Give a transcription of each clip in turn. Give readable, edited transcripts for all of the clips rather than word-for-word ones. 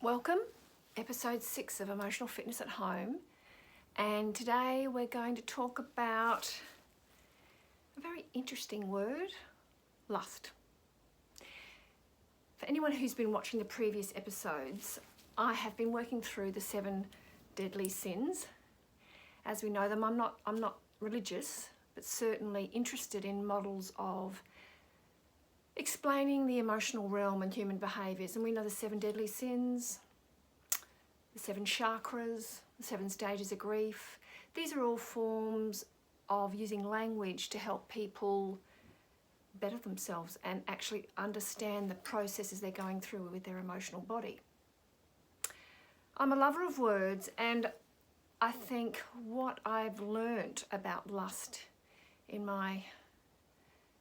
Welcome, episode 6 of Emotional Fitness at Home, and today we're going to talk about a very interesting word, lust. For anyone who's been watching the previous episodes, I have been working through the 7 deadly sins. As we know them, I'm not religious, but certainly interested in models of explaining the emotional realm and human behaviours. And we know the 7 deadly sins, the 7 chakras, the 7 stages of grief. These are all forms of using language to help people better themselves and actually understand the processes they're going through with their emotional body. I'm a lover of words, and I think what I've learnt about lust in my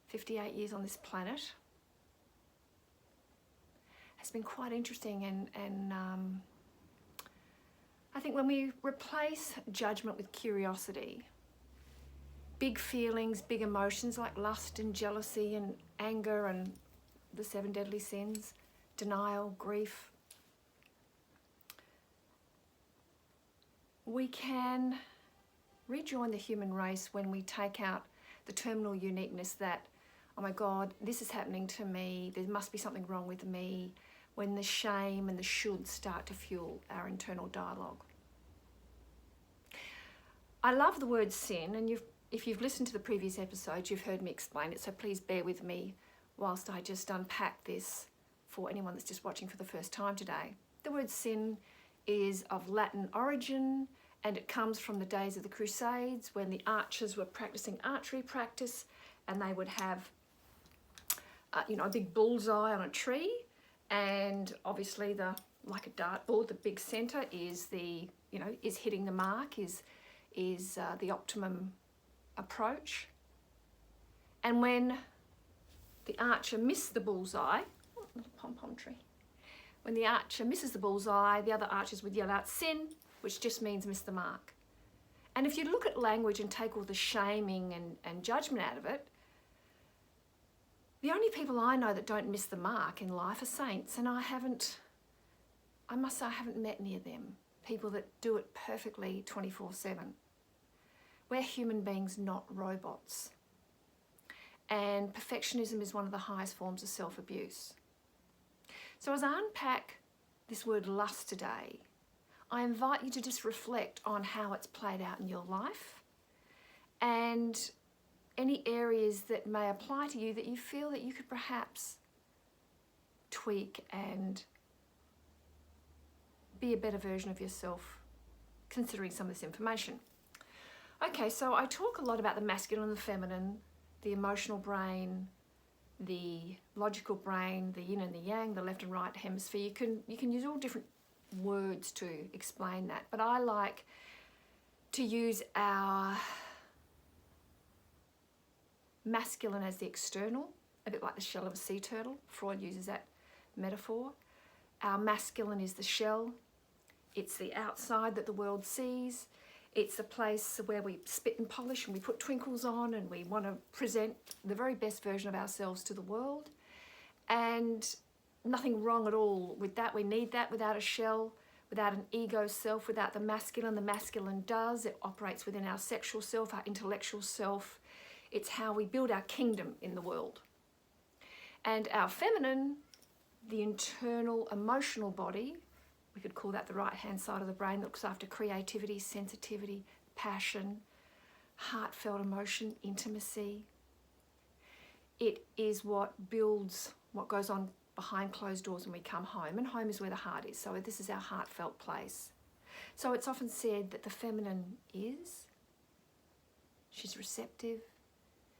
58 years on this planet has been quite interesting, and I think when we replace judgment with curiosity, big feelings, big emotions like lust and jealousy and anger and the 7 deadly sins, denial, grief, we can rejoin the human race when we take out the terminal uniqueness that, oh my God, this is happening to me, there must be something wrong with me, when the shame and the should start to fuel our internal dialogue. I love the word sin, and if you've listened to the previous episodes, you've heard me explain it, so please bear with me whilst I just unpack this for anyone that's just watching for the first time today. The word sin is of Latin origin, and it comes from the days of the Crusades when the archers were practicing archery practice, and they would have a big bullseye on a tree, and obviously like a dartboard, the big centre is is hitting the mark, is the optimum approach. And when the archer missed the bullseye, little pom-pom tree. When the archer misses the bullseye, the other archers would yell out sin, which just means miss the mark. And if you look at language and take all the shaming and judgment out of it, the only people I know that don't miss the mark in life are saints, and I must say I haven't met any of them. People that do it perfectly 24/7. We're human beings, not robots. And perfectionism is one of the highest forms of self-abuse. So as I unpack this word lust today, I invite you to just reflect on how it's played out in your life and any areas that may apply to you that you feel that you could perhaps tweak and be a better version of yourself, considering some of this information. Okay, so I talk a lot about the masculine and the feminine, the emotional brain, the logical brain, the yin and the yang, the left and right hemisphere. You can use all different words to explain that, but I like to use our masculine as the external, a bit like the shell of a sea turtle. Freud uses that metaphor. Our masculine is the shell. It's the outside that the world sees. It's the place where we spit and polish and we put twinkles on and we want to present the very best version of ourselves to the world. And nothing wrong at all with that. We need that. Without a shell, without an ego self, without the masculine does. It operates within our sexual self, our intellectual self. It's how we build our kingdom in the world. And our feminine, the internal emotional body, we could call that the right-hand side of the brain, that looks after creativity, sensitivity, passion, heartfelt emotion, intimacy. It is what builds what goes on behind closed doors when we come home, and home is where the heart is. So this is our heartfelt place. So it's often said that the feminine she's receptive,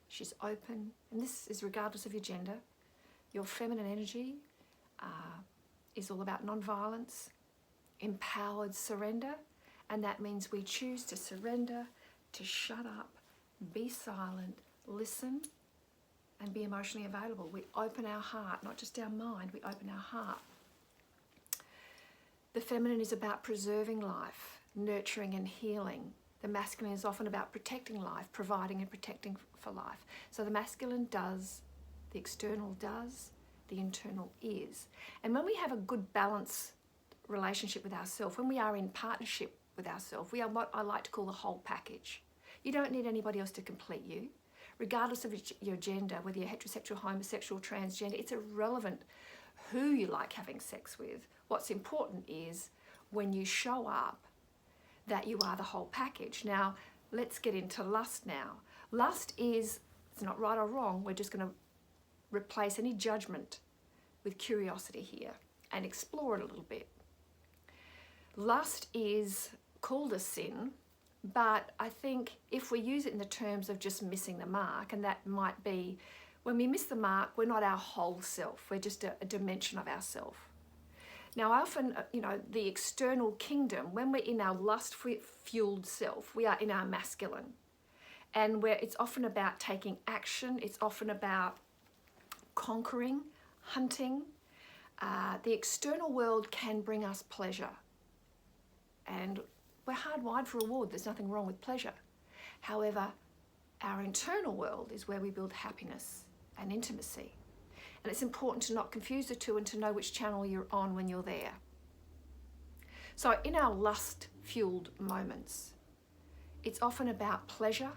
she's open, and this is regardless of your gender. Your feminine energy is all about non-violence, empowered surrender, and that means we choose to surrender, to shut up, be silent, listen, and be emotionally available. We open our heart, not just our mind, we open our heart. The feminine is about preserving life, nurturing and healing. The masculine is often about protecting life, providing and protecting for life. So the masculine does, the internal is. And when we have a good balance relationship with ourselves, when we are in partnership with ourselves, we are what I like to call the whole package. You don't need anybody else to complete you. Regardless of your gender, whether you're heterosexual, homosexual, transgender, it's irrelevant who you like having sex with. What's important is when you show up that you are the whole package. Now, let's get into lust now. Lust is, it's not right or wrong, we're just going to replace any judgment with curiosity here and explore it a little bit. Lust is called a sin, but I think if we use it in the terms of just missing the mark, and that might be when we miss the mark, we're not our whole self, we're just a dimension of ourself. Now, often, the external kingdom, when we're in our lust-fueled self, we are in our masculine. And where it's often about taking action, it's often about conquering, hunting. The external world can bring us pleasure. And we're hardwired for reward. There's nothing wrong with pleasure. However, our internal world is where we build happiness and intimacy. And it's important to not confuse the two and to know which channel you're on when you're there. So in our lust-fueled moments, it's often about pleasure,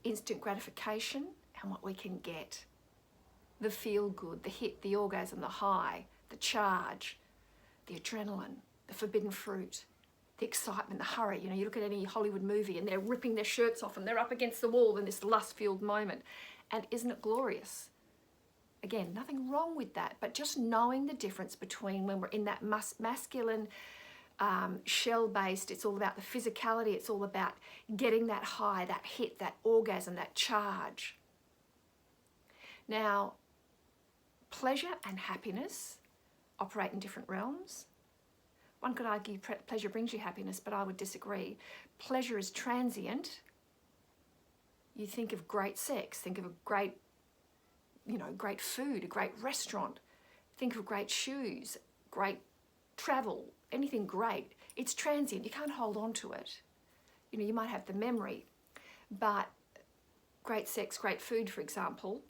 instant gratification, and what we can get. The feel-good, the hit, the orgasm, the high, the charge, the adrenaline, the forbidden fruit, the excitement, the hurry. You look at any Hollywood movie and they're ripping their shirts off and they're up against the wall in this lust-fueled moment. And isn't it glorious? Again, nothing wrong with that, but just knowing the difference between when we're in that masculine, shell-based, it's all about the physicality, it's all about getting that high, that hit, that orgasm, that charge. Now, pleasure and happiness operate in different realms. One could argue pleasure brings you happiness, but I would disagree. Pleasure is transient. You think of great sex, think of a great food, a great restaurant. Think of great shoes, great travel, anything great. It's transient. You can't hold on to it. You might have the memory, but great sex, great food, for example,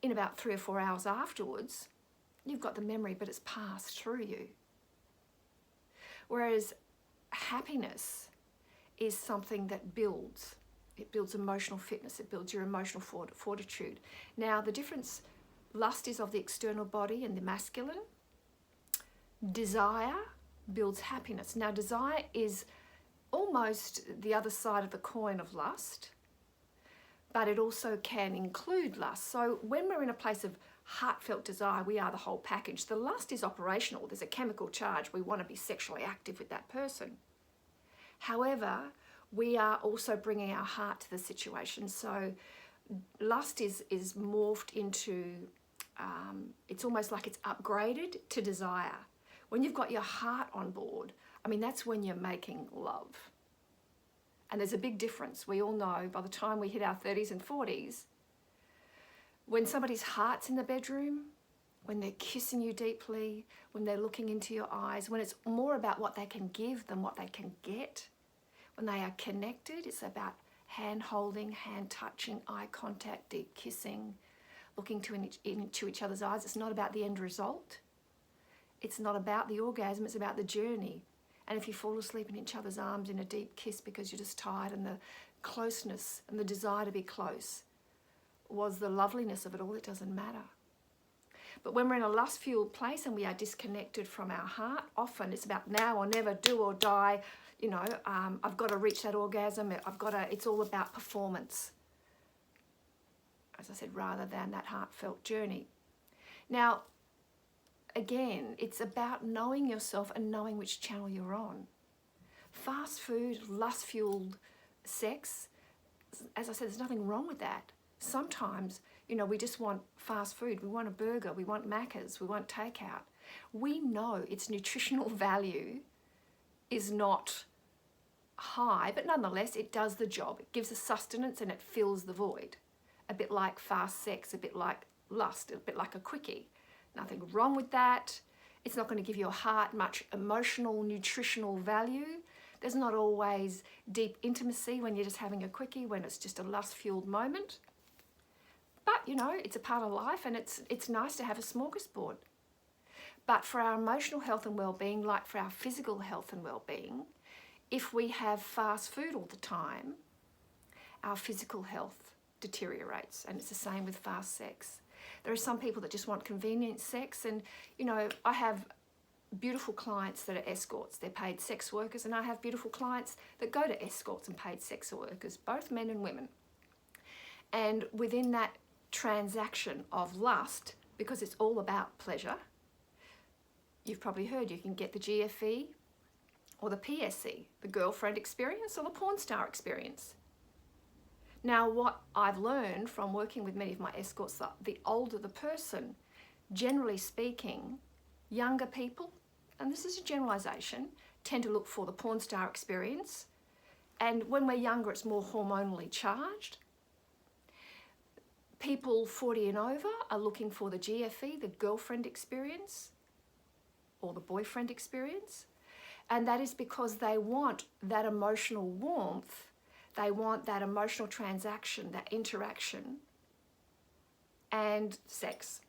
in about 3 or 4 hours afterwards, you've got the memory, but it's passed through you. Whereas happiness is something that builds. It builds emotional fitness. It builds your emotional fortitude. Now, the difference, lust is of the external body and the masculine. Desire builds happiness. Now, desire is almost the other side of the coin of lust, but it also can include lust. So when we're in a place of heartfelt desire, we are the whole package. The lust is operational. There's a chemical charge. We want to be sexually active with that person. However, we are also bringing our heart to the situation. So lust is morphed into, it's almost like it's upgraded to desire. When you've got your heart on board, that's when you're making love. And there's a big difference. We all know by the time we hit our 30s and 40s, when somebody's heart's in the bedroom, when they're kissing you deeply, when they're looking into your eyes, when it's more about what they can give than what they can get, when they are connected, it's about hand holding, hand touching, eye contact, deep kissing, looking into each other's eyes. It's not about the end result. It's not about the orgasm, it's about the journey. And if you fall asleep in each other's arms in a deep kiss because you're just tired, and the closeness and the desire to be close was the loveliness of it all, it doesn't matter. But when we're in a lust-fueled place and we are disconnected from our heart, often it's about now or never, do or die. I've got to reach that orgasm. It's all about performance, as I said, rather than that heartfelt journey. Now, again, it's about knowing yourself and knowing which channel you're on. Fast food, lust-fueled sex, as I said, there's nothing wrong with that. Sometimes, we just want fast food. We want a burger. We want Macca's. We want takeout. We know its nutritional value is not high, but nonetheless, it does the job. It gives us sustenance and it fills the void. A bit like fast sex, a bit like lust, a bit like a quickie. Nothing wrong with that. It's not going to give your heart much emotional, nutritional value. There's not always deep intimacy when you're just having a quickie, when it's just a lust-fueled moment. But, it's a part of life, and it's nice to have a smorgasbord. But for our emotional health and well-being, like for our physical health and well-being, if we have fast food all the time, our physical health deteriorates, and it's the same with fast sex. There are some people that just want convenient sex, and you know, I have beautiful clients that are escorts, they're paid sex workers, and I have beautiful clients that go to escorts and paid sex workers, both men and women. And within that transaction of lust, because it's all about pleasure, you've probably heard you can get the GFE or the PSE, the girlfriend experience or the porn star experience. Now, what I've learned from working with many of my escorts, that the older the person, generally speaking, younger people, and this is a generalisation, tend to look for the porn star experience. And when we're younger, it's more hormonally charged. People 40 and over are looking for the GFE, the girlfriend experience, or the boyfriend experience. And that is because they want that emotional warmth. They want that emotional transaction, that interaction, and sex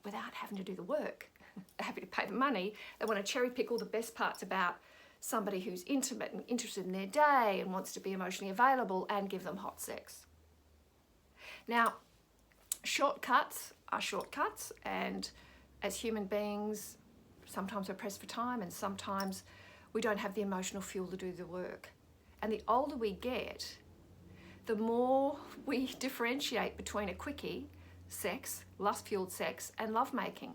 without having to do the work. They're happy to pay the money. They want to cherry pick all the best parts about somebody who's intimate and interested in their day and wants to be emotionally available and give them hot sex. Now, shortcuts are shortcuts, and as human beings, sometimes we're pressed for time and sometimes we don't have the emotional fuel to do the work. And the older we get, the more we differentiate between a quickie, sex, lust-fueled sex, and lovemaking.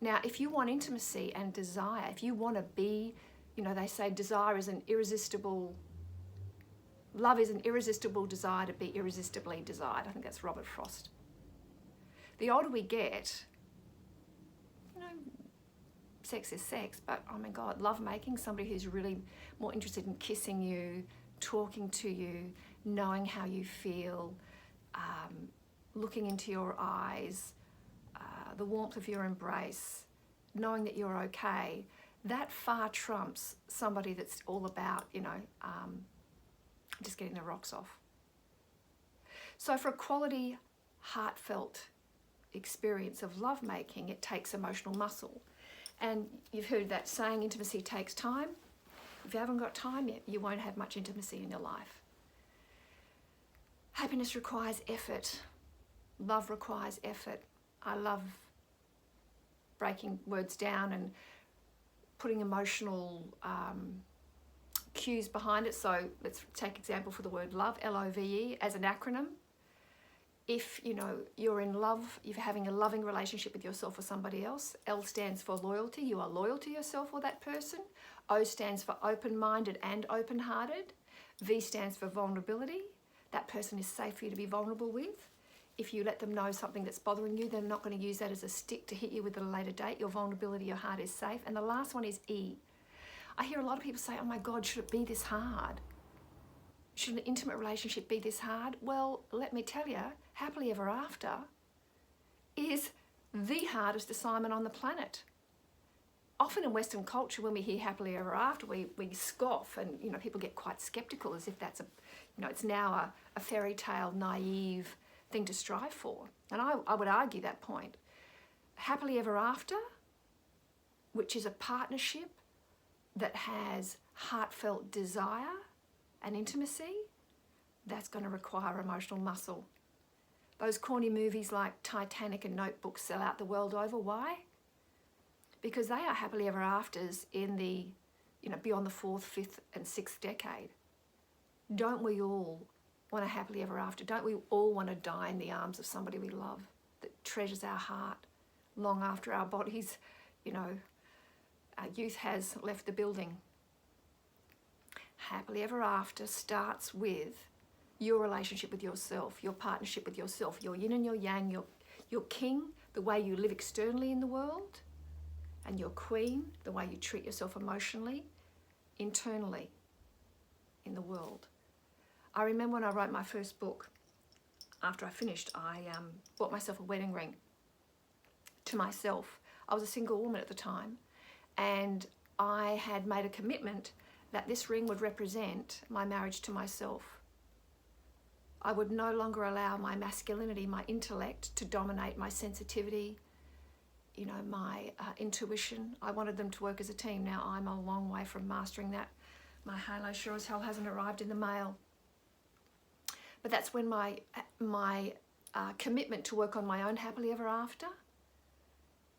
Now, if you want intimacy and desire, if you want to be, you know, they say desire is an irresistible, love is an irresistible desire to be irresistibly desired. I think that's Robert Frost. The older we get, you know, sex is sex, but oh my God, lovemaking, somebody who's really more interested in kissing you, talking to you, knowing how you feel, looking into your eyes, the warmth of your embrace, knowing that you're okay, that far trumps somebody that's all about, you know, just getting the rocks off. So for a quality, heartfelt experience of lovemaking, it takes emotional muscle. And you've heard that saying, intimacy takes time. If you haven't got time yet, you won't have much intimacy in your life. Happiness requires effort. Love requires effort. I love breaking words down and putting emotional cues behind it. So let's take example for the word love, L-O-V-E, as an acronym. If, you know, you're in love, you're having a loving relationship with yourself or somebody else, L stands for loyalty. You are loyal to yourself or that person. O stands for open-minded and open-hearted. V stands for vulnerability. That person is safe for you to be vulnerable with. If you let them know something that's bothering you, they're not going to use that as a stick to hit you with at a later date. Your vulnerability, your heart is safe. And the last one is E. I hear a lot of people say, oh my God, should it be this hard? Should an intimate relationship be this hard? Well, let me tell you, happily ever after is the hardest assignment on the planet. Often in Western culture, when we hear happily ever after, we scoff, and you know, people get quite skeptical as if that's it's now a fairy tale, naive thing to strive for. And I would argue that point. Happily ever after, which is a partnership that has heartfelt desire and intimacy, that's going to require emotional muscle. Those corny movies like Titanic and Notebook sell out the world over. Why? Because they are happily ever afters in the, beyond the 4th, 5th and 6th decade. Don't we all want a happily ever after? Don't we all want to die in the arms of somebody we love that treasures our heart long after our bodies, our youth has left the building? Happily ever after starts with your relationship with yourself, your partnership with yourself, your yin and your yang, your king, the way you live externally in the world, and your queen, the way you treat yourself emotionally, internally in the world. I remember when I wrote my first book, after I finished, I bought myself a wedding ring to myself. I was a single woman at the time, and I had made a commitment that this ring would represent my marriage to myself. I would no longer allow my masculinity, my intellect, to dominate my sensitivity, my intuition. I wanted them to work as a team. Now I'm a long way from mastering that. My halo sure as hell hasn't arrived in the mail. But that's when my commitment to work on my own happily ever after,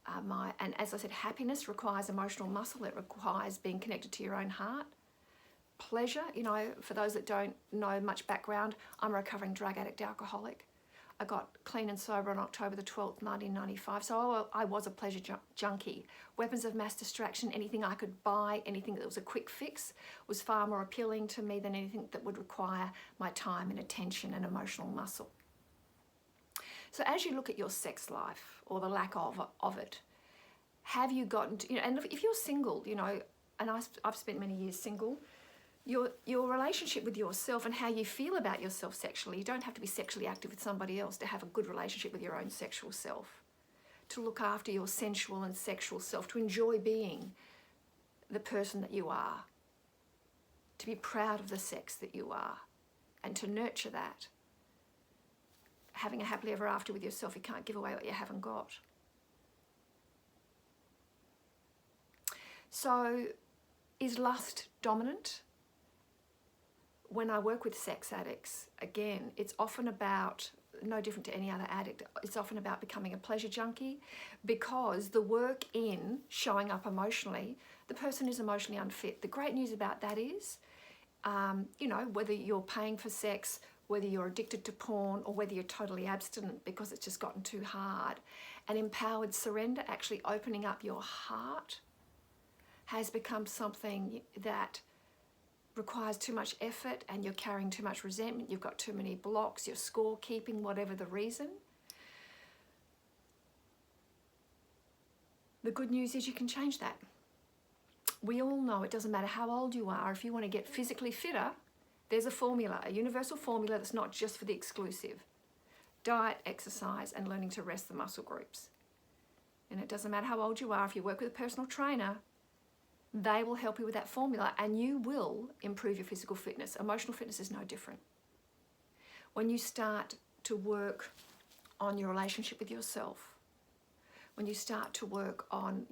and as I said, happiness requires emotional muscle. It requires being connected to your own heart. Pleasure, for those that don't know much background, I'm a recovering drug addict alcoholic. I got clean and sober on October the 12th, 1995. So I was a pleasure junkie. Weapons of mass distraction, anything I could buy, anything that was a quick fix was far more appealing to me than anything that would require my time and attention and emotional muscle. So as you look at your sex life or the lack of it, have you gotten to, and if you're single, and I've spent many years single, your relationship with yourself and how you feel about yourself sexually, you don't have to be sexually active with somebody else to have a good relationship with your own sexual self, to look after your sensual and sexual self, to enjoy being the person that you are, to be proud of the sex that you are, and to nurture that. Having a happily ever after with yourself, you can't give away what you haven't got. So, is lust dominant? When I work with sex addicts, again, it's often about, no different to any other addict, it's often about becoming a pleasure junkie, because the work in showing up emotionally, the person is emotionally unfit. The great news about that is, whether you're paying for sex, whether you're addicted to porn, or whether you're totally abstinent because it's just gotten too hard, an empowered surrender, actually opening up your heart, has become something that requires too much effort, and you're carrying too much resentment, you've got too many blocks, you're scorekeeping, whatever the reason. The good news is you can change that. We all know it doesn't matter how old you are, if you want to get physically fitter, there's a formula, a universal formula that's not just for the exclusive. Diet, exercise, and learning to rest the muscle groups. And it doesn't matter how old you are, if you work with a personal trainer, they will help you with that formula, and you will improve your physical fitness. Emotional fitness is no different. When you start to work on your relationship with yourself, when you start to work on,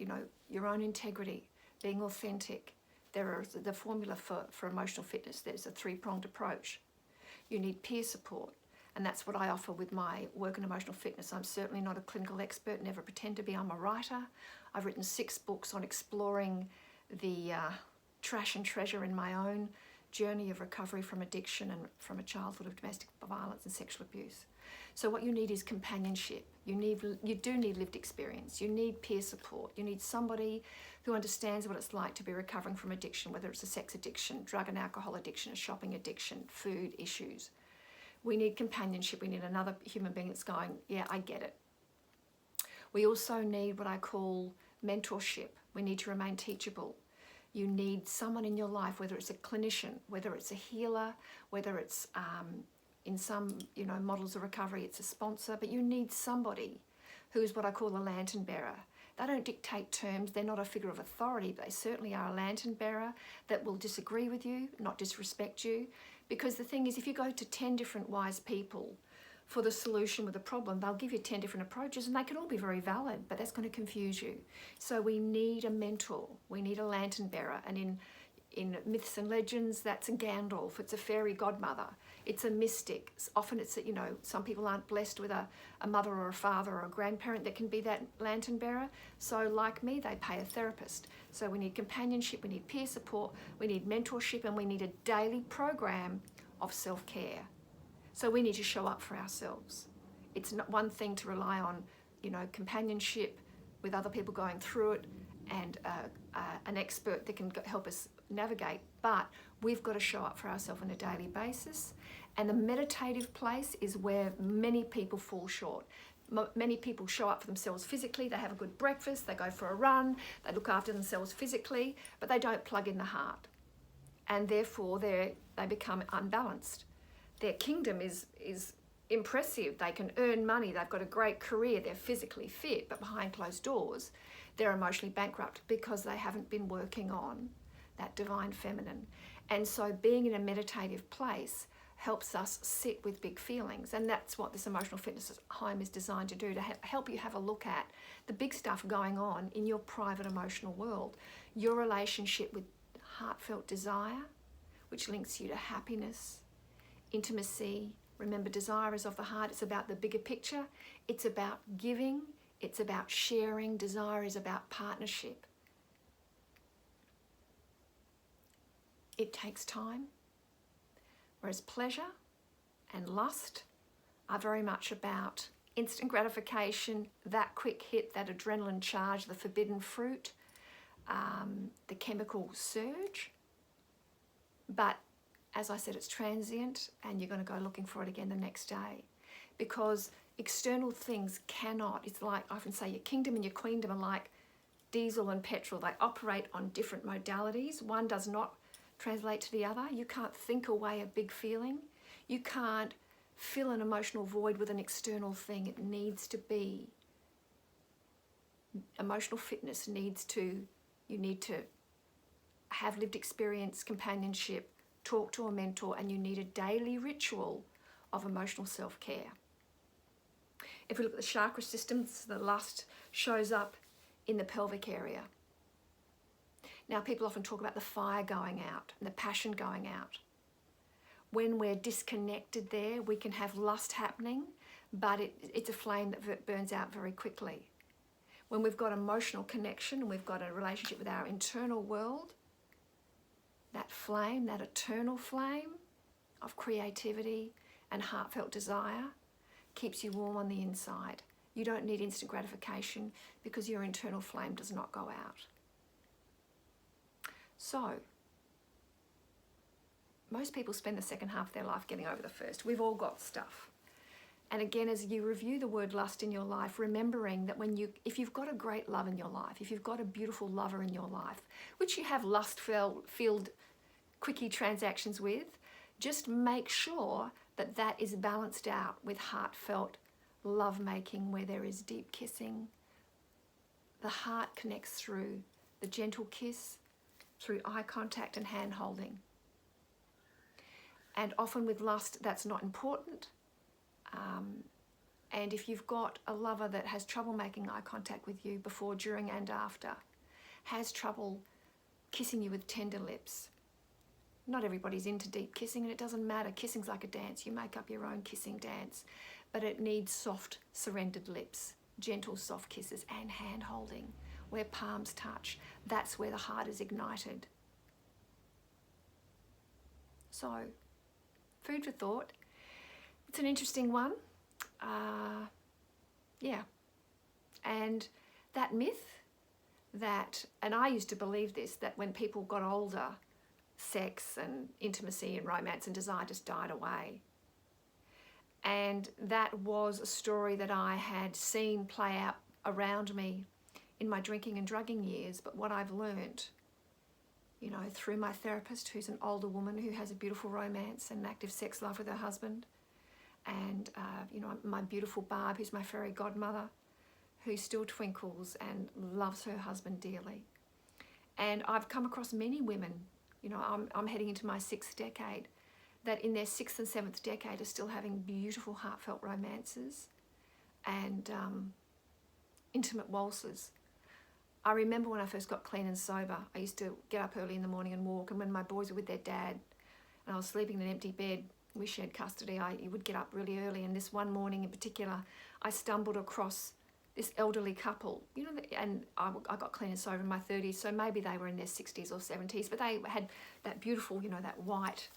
your own integrity, being authentic, there is the formula for emotional fitness. There's a three-pronged approach. You need peer support, and that's what I offer with my work in emotional fitness. I'm certainly not a clinical expert, never pretend to be. I'm a writer. I've written 6 books on exploring the trash and treasure in my own journey of recovery from addiction and from a childhood of domestic violence and sexual abuse. So what you need is companionship. You do need lived experience. You need peer support. You need somebody who understands what it's like to be recovering from addiction, whether it's a sex addiction, drug and alcohol addiction, a shopping addiction, food issues. We need companionship. We need another human being that's going, yeah, I get it. We also need what I call mentorship. We need to remain teachable. You need someone in your life, whether it's a clinician, whether it's a healer, whether it's in some models of recovery, it's a sponsor, but you need somebody who is what I call a lantern bearer. They don't dictate terms, they're not a figure of authority, but they certainly are a lantern bearer that will disagree with you, not disrespect you. Because the thing is, if you go to 10 different wise people for the solution with a problem, they'll give you 10 different approaches, and they can all be very valid, but that's going to confuse you. So we need a mentor, we need a lantern bearer, and in myths and legends, that's a Gandalf, it's a fairy godmother, it's a mystic. Often it's, some people aren't blessed with a mother or a father or a grandparent that can be that lantern bearer. So like me, they pay a therapist. So we need companionship, we need peer support, we need mentorship, and we need a daily program of self-care. So we need to show up for ourselves. It's not one thing to rely on, companionship with other people going through it and an expert that can help us navigate, but we've got to show up for ourselves on a daily basis. And the meditative place is where many people fall short. Many people show up for themselves physically, they have a good breakfast, they go for a run, they look after themselves physically, but they don't plug in the heart. And therefore they become unbalanced. Their kingdom is impressive, they can earn money, they've got a great career, they're physically fit, but behind closed doors, they're emotionally bankrupt because they haven't been working on that divine feminine. And so being in a meditative place helps us sit with big feelings. And that's what this emotional fitness home is designed to do, to help you have a look at the big stuff going on in your private emotional world. Your relationship with heartfelt desire, which links you to happiness, intimacy. Remember, desire is of the heart. It's about the bigger picture. It's about giving. It's about sharing. Desire is about partnership. It takes time. Whereas pleasure and lust are very much about instant gratification, that quick hit, that adrenaline charge, the forbidden fruit, the chemical surge. But as I said, it's transient, and you're going to go looking for it again the next day, because external things cannot. It's like, I often say, your kingdom and your queendom are like diesel and petrol. They operate on different modalities. One does not translate to the other. You can't think away a big feeling. You can't fill an emotional void with an external thing. It needs to be. Emotional fitness needs to, you need to have lived experience, companionship, talk to a mentor, and you need a daily ritual of emotional self-care. If we look at the chakra systems, the lust shows up in the pelvic area. Now, people often talk about the fire going out and the passion going out. When we're disconnected there, we can have lust happening, but it's a flame that burns out very quickly. When we've got emotional connection and we've got a relationship with our internal world, that flame, that eternal flame of creativity and heartfelt desire keeps you warm on the inside. You don't need instant gratification because your internal flame does not go out. So, most people spend the second half of their life getting over the first. We've all got stuff. And again, as you review the word lust in your life, remembering that if you've got a great love in your life, if you've got a beautiful lover in your life, which you have lust-filled quickie transactions with, just make sure that that is balanced out with heartfelt love-making, where there is deep kissing. The heart connects through the gentle kiss, through eye contact and hand holding. And often with lust, that's not important. And if you've got a lover that has trouble making eye contact with you before, during and after, has trouble kissing you with tender lips, not everybody's into deep kissing, and it doesn't matter. Kissing's like a dance. You make up your own kissing dance. But it needs soft, surrendered lips, gentle, soft kisses, and hand holding, where palms touch. That's where the heart is ignited. So, food for thought. It's an interesting one. Yeah. And that myth that, and I used to believe this, that when people got older, sex and intimacy and romance and desire just died away. And that was a story that I had seen play out around me in my drinking and drugging years. But what I've learnt, through my therapist, who's an older woman who has a beautiful romance and active sex life with her husband, and my beautiful Barb, who's my fairy godmother, who still twinkles and loves her husband dearly. And I've come across many women, I'm heading into my 6th decade, that in their 6th and 7th decade are still having beautiful heartfelt romances and intimate waltzes. I remember when I first got clean and sober, I used to get up early in the morning and walk, and when my boys were with their dad and I was sleeping in an empty bed, we shared custody, I would get up really early. And this one morning in particular, I stumbled across this elderly couple, and I got clean and sober in my 30s, so maybe they were in their 60s or 70s, but they had that beautiful, that white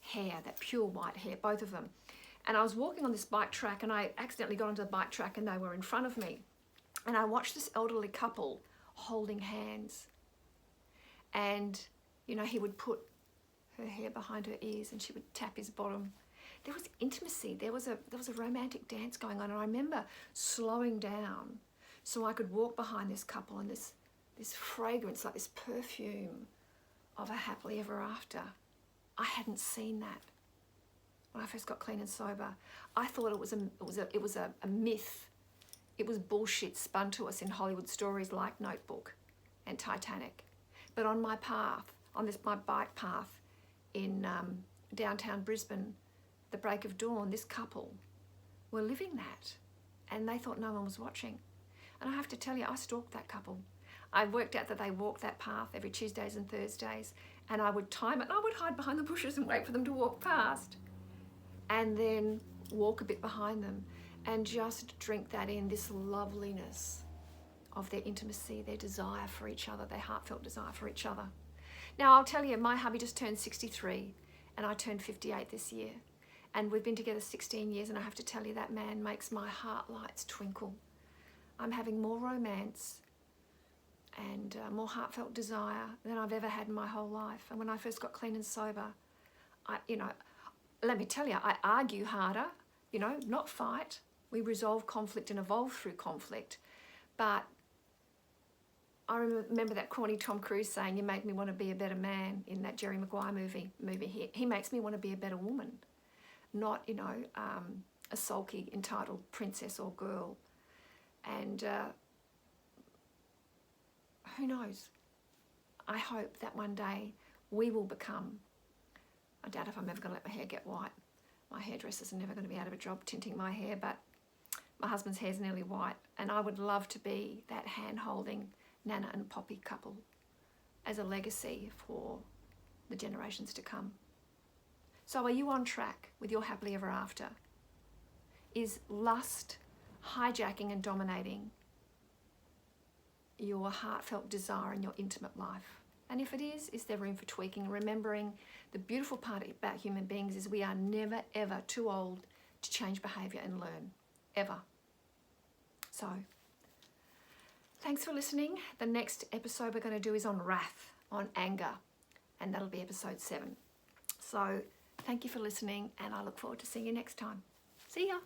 hair, that pure white hair, both of them. And I was walking on this bike track, and I accidentally got onto the bike track, and they were in front of me. And I watched this elderly couple holding hands. And, he would put her hair behind her ears and she would tap his bottom. There was intimacy. There was a romantic dance going on. And I remember slowing down so I could walk behind this couple, and this fragrance, like this perfume of a happily ever after. I hadn't seen that when I first got clean and sober. I thought it was a myth. It was bullshit spun to us in Hollywood stories like Notebook and Titanic. But on my path, my bike path in downtown Brisbane, the break of dawn, this couple were living that, and they thought no one was watching. And I have to tell you, I stalked that couple. I worked out that they walked that path every Tuesdays and Thursdays, and I would time it, and I would hide behind the bushes and wait for them to walk past, and then walk a bit behind them and just drink that in, this loveliness of their intimacy, their desire for each other, their heartfelt desire for each other. Now, I'll tell you, my hubby just turned 63, and I turned 58 this year. And we've been together 16 years, and I have to tell you, that man makes my heart lights twinkle. I'm having more romance and more heartfelt desire than I've ever had in my whole life. And when I first got clean and sober, let me tell you, I argue harder, not fight. We resolve conflict and evolve through conflict. But I remember that corny Tom Cruise saying, "You make me want to be a better man," in that Jerry Maguire movie. He makes me want to be a better woman, not, a sulky, entitled princess or girl. And who knows? I hope that one day we will become, I doubt if I'm ever going to let my hair get white. My hairdressers are never going to be out of a job tinting my hair, but my husband's hair's nearly white, and I would love to be that hand-holding Nana and Poppy couple as a legacy for the generations to come. So are you on track with your happily ever after? Is lust hijacking and dominating your heartfelt desire in your intimate life? And if it is there room for tweaking? Remembering the beautiful part about human beings is we are never, ever too old to change behaviour and learn, ever. So, thanks for listening. The next episode we're going to do is on wrath, on anger, and that'll be episode 7. So, thank you for listening, and I look forward to seeing you next time. See ya.